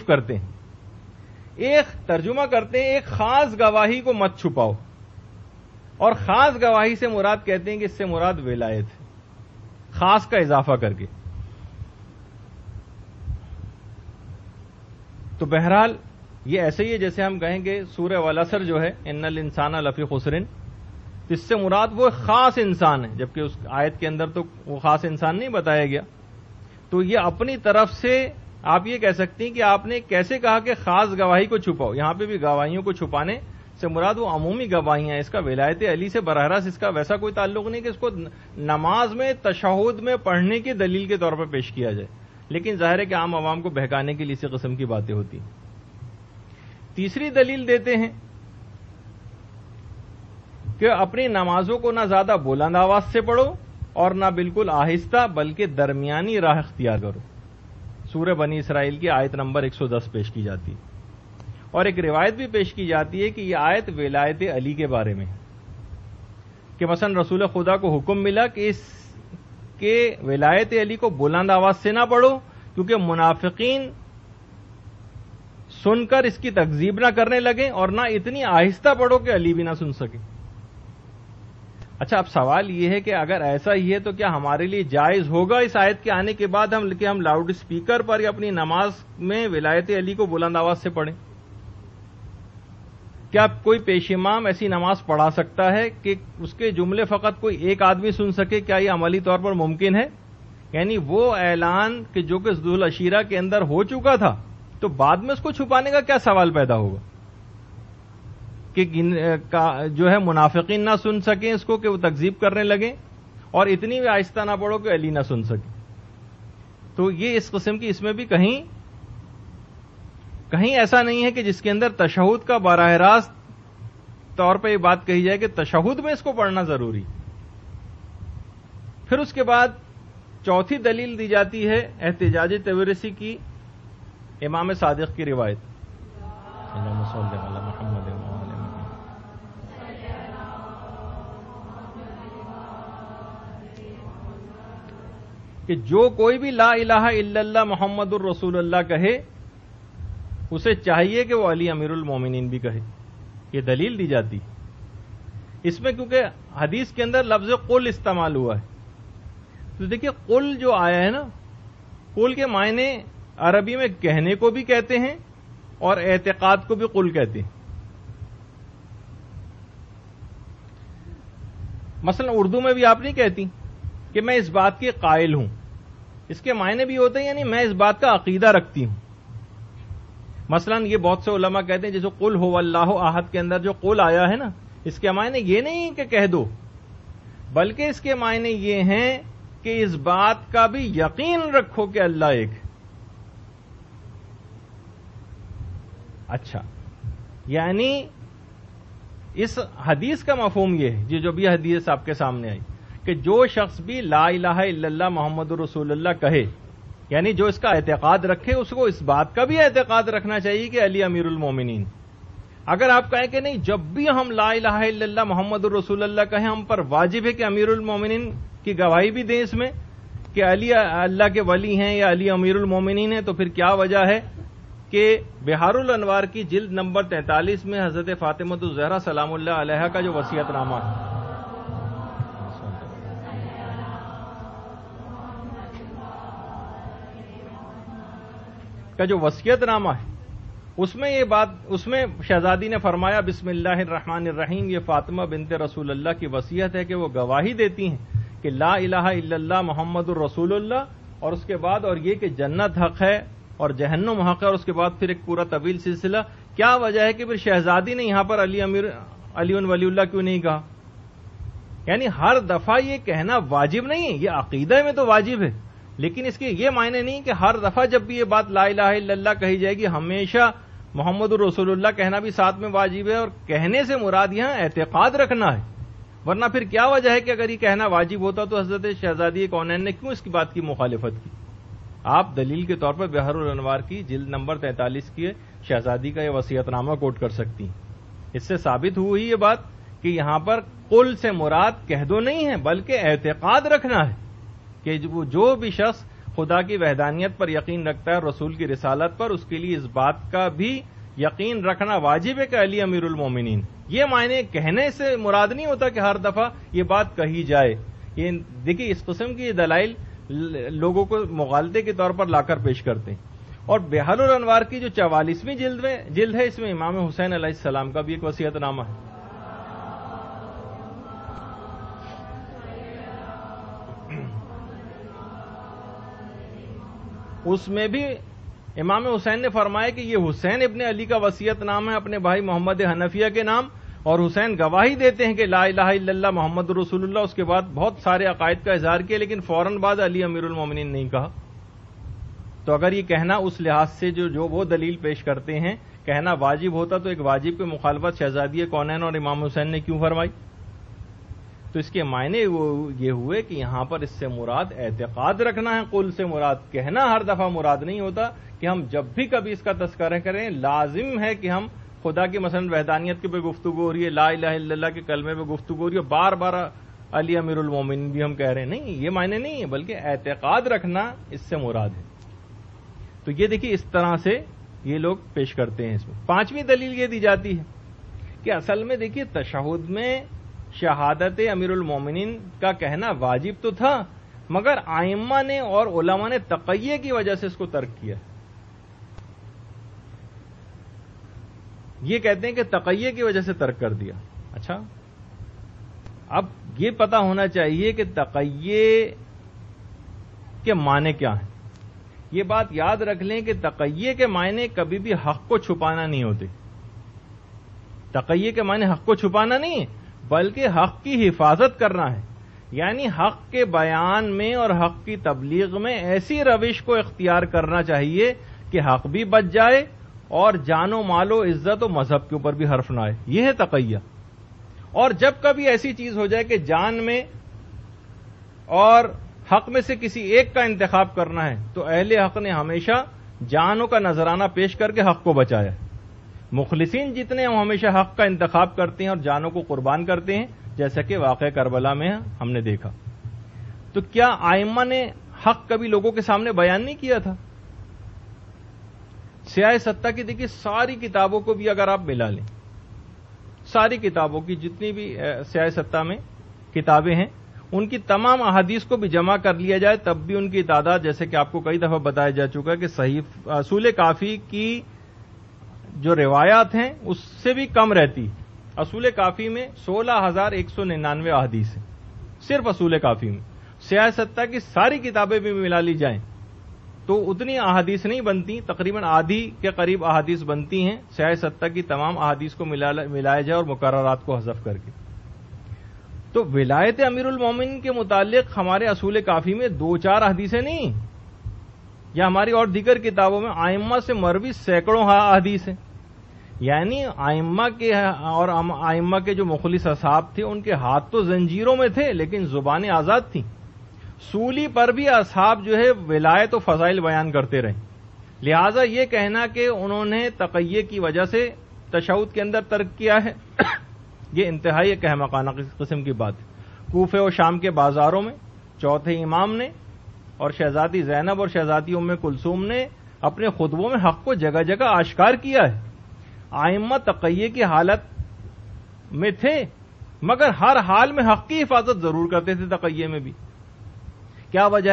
کرتے ہیں، ایک ترجمہ کرتے ہیں ایک خاص گواہی کو مت چھپاؤ، اور خاص گواہی سے مراد کہتے ہیں کہ اس سے مراد ولایت ہے، خاص کا اضافہ کر کے۔ تو بہرحال یہ ایسے ہی ہے جیسے ہم کہیں گے سورہ والعصر جو ہے ان الانسان لفی خسر، اس سے مراد وہ خاص انسان ہے، جبکہ اس آیت کے اندر تو وہ خاص انسان نہیں بتایا گیا۔ تو یہ اپنی طرف سے آپ یہ کہہ سکتی ہیں کہ آپ نے کیسے کہا کہ خاص گواہی کو چھپاؤ، یہاں پہ بھی گواہیوں کو چھپانے سے مراد وہ عمومی گواہیاں ہیں، اس کا ولایت علی سے براہ راست اس کا ویسا کوئی تعلق نہیں کہ اس کو نماز میں تشہد میں پڑھنے کی دلیل کے طور پر پیش کیا جائے، لیکن ظاہر ہے کہ عام عوام کو بہکانے کے لیے اسی قسم کی باتیں ہوتی ہیں۔ تیسری دلیل دیتے ہیں کہ اپنی نمازوں کو نہ زیادہ بلند آواز سے پڑھو اور نہ بالکل آہستہ، بلکہ درمیانی راہ اختیار کرو۔ سورہ بنی اسرائیل کی آیت نمبر 110 پیش کی جاتی ہے، اور ایک روایت بھی پیش کی جاتی ہے کہ یہ آیت ولایت علی کے بارے میں، کہ مثلا رسول خدا کو حکم ملا کہ اس کے ولایت علی کو بلند آواز سے نہ پڑھو، کیونکہ منافقین سن کر اس کی تکذیب نہ کرنے لگیں، اور نہ اتنی آہستہ پڑھو کہ علی بھی نہ سن سکے۔ اچھا، اب سوال یہ ہے کہ اگر ایسا ہی ہے تو کیا ہمارے لیے جائز ہوگا اس آیت کے آنے کے بعد ہم لاؤڈ اسپیکر پر یا اپنی نماز میں ولایت علی کو بلند آواز سے پڑھیں؟ کیا کوئی پیش امام ایسی نماز پڑھا سکتا ہے کہ اس کے جملے فقط کوئی ایک آدمی سن سکے؟ کیا یہ عملی طور پر ممکن ہے؟ یعنی وہ اعلان کہ جو کہ ذو العشیرہ کے اندر ہو چکا تھا، تو بعد میں اس کو چھپانے کا کیا سوال پیدا ہوگا کہ جو ہے منافقین نہ سن سکیں اس کو، کہ وہ تکذیب کرنے لگیں، اور اتنی بھی آہستہ نہ پڑھو کہ علی نہ سن سکے۔ تو یہ اس قسم کی اس میں بھی کہیں ایسا نہیں ہے کہ جس کے اندر تشہد کا براہ راست طور پہ یہ بات کہی جائے کہ تشہد میں اس کو پڑھنا ضروری۔ پھر اس کے بعد چوتھی دلیل دی جاتی ہے احتجاج طبرسی کی امام صادق کی روایت، اللہم صلی علی محمد وعلی محمد، کہ جو کوئی بھی لا الہ الا اللہ محمد الرسول اللہ کہے اسے چاہیے کہ وہ علی امیر المومنین بھی کہے۔ یہ دلیل دی جاتی اس میں، کیونکہ حدیث کے اندر لفظ قل استعمال ہوا ہے۔ تو دیکھیے قل جو آیا ہے نا، قل کے معنی عربی میں کہنے کو بھی کہتے ہیں اور اعتقاد کو بھی قل کہتے ہیں۔ مثلا اردو میں بھی آپ نہیں کہتی کہ میں اس بات کی قائل ہوں، اس کے معنی بھی ہوتے ہیں یعنی میں اس بات کا عقیدہ رکھتی ہوں۔ مثلا یہ بہت سے علماء کہتے ہیں جیسے قل هو اللہ احد کے اندر جو قل آیا ہے نا، اس کے معنی یہ نہیں کہ کہہ دو، بلکہ اس کے معنی یہ ہیں کہ اس بات کا بھی یقین رکھو کہ اللہ ایک ہے۔ اچھا، یعنی اس حدیث کا مفہوم یہ ہے جو بھی حدیث آپ کے سامنے آئی کہ جو شخص بھی لا الہ الا اللہ محمد رسول اللہ کہے، یعنی جو اس کا اعتقاد رکھے، اس کو اس بات کا بھی اعتقاد رکھنا چاہیے کہ علی امیر المومنین۔ اگر آپ کہیں کہ نہیں، جب بھی ہم لا الہ الا اللہ محمد رسول اللہ کہیں ہم پر واجب ہے کہ امیر المومنین کی گواہی بھی دیں اس میں کہ علی اللہ کے ولی ہیں یا علی امیر المومنین ہیں، تو پھر کیا وجہ ہے کہ بحار الانوار کی جلد نمبر 43 میں حضرت فاطمہ الزہرا سلام اللہ علیہا کا جو وصیت نامہ ہے، کا جو وصیت نامہ ہے، اس میں یہ بات، اس میں شہزادی نے فرمایا بسم اللہ الرحمن الرحیم، یہ فاطمہ بنت رسول اللہ کی وصیت ہے کہ وہ گواہی دیتی ہیں کہ لا الہ الا اللہ محمد الرسول اللہ، اور اس کے بعد اور یہ کہ جنت حق ہے اور جہنم حق ہے، اور اس کے بعد پھر ایک پورا طویل سلسلہ۔ کیا وجہ ہے کہ پھر شہزادی نے یہاں پر علی ولی اللہ کیوں نہیں کہا؟ یعنی ہر دفعہ یہ کہنا واجب نہیں ہے، یہ عقیدہ میں تو واجب ہے، لیکن اس کے یہ معنی نہیں کہ ہر دفعہ جب بھی یہ بات لا الہ الا اللہ کہی جائے گی ہمیشہ محمد الرسول اللہ کہنا بھی ساتھ میں واجب ہے، اور کہنے سے مراد یہاں اعتقاد رکھنا ہے۔ ورنہ پھر کیا وجہ ہے کہ اگر یہ کہنا واجب ہوتا تو حضرت شہزادی کونین نے کیوں اس کی بات کی مخالفت کی؟ آپ دلیل کے طور پر بحر الانوار کی جلد نمبر 43 کی شہزادی کا یہ وصیت نامہ کوٹ کر سکتی ہیں۔ اس سے ثابت ہوئی یہ بات کہ یہاں پر قل سے مراد کہہ دو نہیں ہے، بلکہ اعتقاد رکھنا ہے کہ جو بھی شخص خدا کی وحدانیت پر یقین رکھتا ہے اور رسول کی رسالت پر، اس کے لیے اس بات کا بھی یقین رکھنا واجب ہے کہ علی امیر المومنین۔ یہ معنی کہنے سے مراد نہیں ہوتا کہ ہر دفعہ یہ بات کہی جائے۔ یہ دیکھیے اس قسم کی دلائل لوگوں کو مغالطے کے طور پر لا کر پیش کرتے ہیں۔ اور بحار الانوار کی جو 44ویں جلد ہے، اس میں امام حسین علیہ السلام کا بھی ایک وصیت نامہ ہے۔ اس میں بھی امام حسین نے فرمایا کہ یہ حسین ابن علی کا وصیت نام ہے اپنے بھائی محمد حنفیہ کے نام، اور حسین گواہی دیتے ہیں کہ لا الہ الا اللہ محمد رسول اللہ۔ اس کے بعد بہت سارے عقائد کا اظہار کیا، لیکن فوراً بعد علی امیر المومنین نہیں کہا۔ تو اگر یہ کہنا اس لحاظ سے جو وہ دلیل پیش کرتے ہیں کہنا واجب ہوتا، تو ایک واجب کی مخالفت شہزادی کونین اور امام حسین نے کیوں فرمائی؟ تو اس کے معنی یہ ہوئے کہ یہاں پر اس سے مراد اعتقاد رکھنا ہے، قول سے مراد کہنا ہر دفعہ مراد نہیں ہوتا کہ ہم جب بھی کبھی اس کا تذکرہ کریں لازم ہے کہ ہم خدا کی مثلا وحدانیت کے پہ گفتگو ہو رہی ہے، لا الہ الا اللہ کے کلمے پہ گفتگو ہو رہی ہے، بار بار علی امیر المومنین بھی ہم کہہ رہے ہیں، نہیں یہ معنی نہیں ہے، بلکہ اعتقاد رکھنا اس سے مراد ہے۔ تو یہ دیکھیے اس طرح سے یہ لوگ پیش کرتے ہیں۔ اس میں 5ویں دلیل یہ دی جاتی ہے کہ اصل میں دیکھیے تشہد میں شہادت امیر المومنین کا کہنا واجب تو تھا، مگر ائمہ نے اور علماء نے تقیہ کی وجہ سے اس کو ترک کیا۔ یہ کہتے ہیں کہ تقیہ کی وجہ سے ترک کر دیا۔ اچھا، اب یہ پتا ہونا چاہیے کہ تقیہ کے معنی کیا ہیں۔ یہ بات یاد رکھ لیں کہ تقیہ کے معنی کبھی بھی حق کو چھپانا نہیں ہوتے۔ تقیہ کے معنی حق کو چھپانا نہیں ہے، بلکہ حق کی حفاظت کرنا ہے۔ یعنی حق کے بیان میں اور حق کی تبلیغ میں ایسی روش کو اختیار کرنا چاہیے کہ حق بھی بچ جائے اور جان و مال و عزت و مذہب کے اوپر بھی حرف نہ آئے۔ یہ ہے تقیہ۔ اور جب کبھی ایسی چیز ہو جائے کہ جان میں اور حق میں سے کسی ایک کا انتخاب کرنا ہے، تو اہل حق نے ہمیشہ جانوں کا نذرانہ پیش کر کے حق کو بچایا ہے۔ مخلصین جتنے ہیں وہ ہمیشہ حق کا انتخاب کرتے ہیں اور جانوں کو قربان کرتے ہیں، جیسا کہ واقعہ کربلا میں ہم نے دیکھا۔ تو کیا ائمہ نے حق کبھی لوگوں کے سامنے بیان نہیں کیا تھا؟ سیاہ ستہ کی دیکھیے ساری کتابوں کو بھی اگر آپ ملا لیں، ساری کتابوں کی جتنی بھی سیاہ ستہ میں کتابیں ہیں ان کی تمام احادیث کو بھی جمع کر لیا جائے تب بھی ان کی تعداد، جیسے کہ آپ کو کئی دفعہ بتایا جا چکا ہے کہ صحیح اصول کافی کی جو روایات ہیں اس سے بھی کم رہتی۔ اصول کافی میں 16,199 احادیث ہیں، صرف اصول کافی میں۔ سیاہ ستہ کی ساری کتابیں بھی ملا لی جائیں تو اتنی احادیث نہیں بنتی، تقریباً آدھی کے قریب احادیث بنتی ہیں سیاہ ستہ کی تمام احادیث کو ملایا جائے اور مقررات کو حذف کر کے۔ تو ولایت امیر المومنین کے متعلق ہمارے اصول کافی میں 2-4 حدیثیں نہیں، یا ہماری اور دیگر کتابوں میں ائمہ سے مروی سینکڑوں احادیث ہیں۔ یعنی ائمہ کے جو مخلص اصحاب تھے ان کے ہاتھ تو زنجیروں میں تھے لیکن زبانیں آزاد تھیں۔ سولی پر بھی اصحاب جو ہے ولایت و فضائل بیان کرتے رہے، لہذا یہ کہنا کہ انہوں نے تقیہ کی وجہ سے تشہد کے اندر ترک کیا ہے یہ انتہائی ایک احمقانہ قسم کی بات ہے۔ کوفے و شام کے بازاروں میں چوتھے امام نے اور شہزادی زینب اور شہزادی ام کلثوم نے اپنے خطبوں میں حق کو جگہ جگہ آشکار کیا ہے۔ ائمہ تقیہ کی حالت میں تھے مگر ہر حال میں حق کی حفاظت ضرور کرتے تھے۔ تقیہ میں بھی کیا وجہ ہے؟